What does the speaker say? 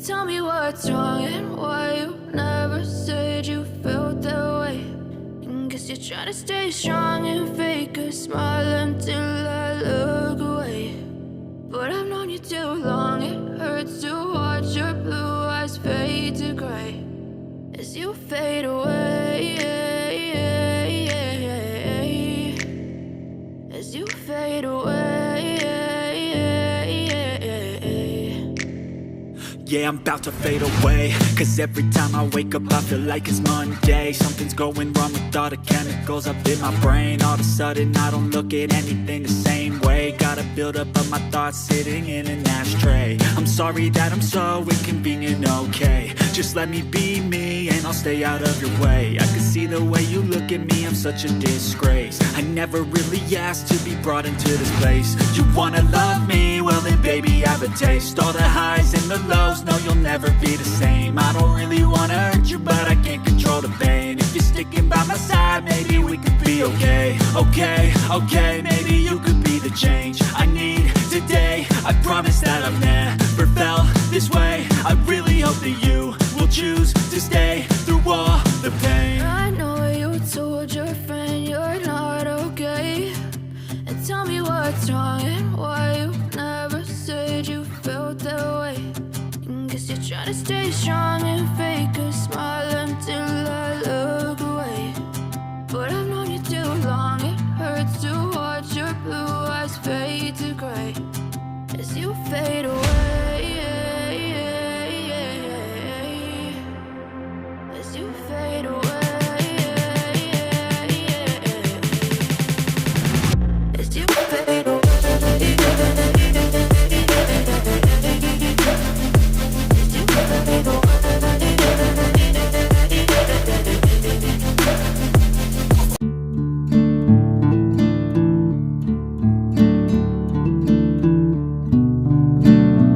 tell me what's wrong and why you never said you felt that way. And guess you're trying to stay strong and fake a smile until I look away. But I've known you too long, it hurts to watch your blue eyes fade to gray as you fade away, as you fade away. Yeah, I'm about to fade away, cause every time I wake up I feel like it's Monday. Something's going wrong with all the chemicals up in my brain. All of a sudden I don't look at anything the same way. Got a buildup of my thoughts sitting in an ashtray. I'm sorry that I'm so inconvenient, okay. Just let me be me and I'll stay out of your way. I can see the way you look at me, I'm such a disgrace. I never really asked to be brought into this place. You wanna love me? Well then baby I have a taste. All the highs and the lows, no you'll never be the same. I don't really wanna hurt you but I can't control the pain. If you're sticking by my side maybe we could be okay. Okay, maybe you could be the change I need today. I promise that I've never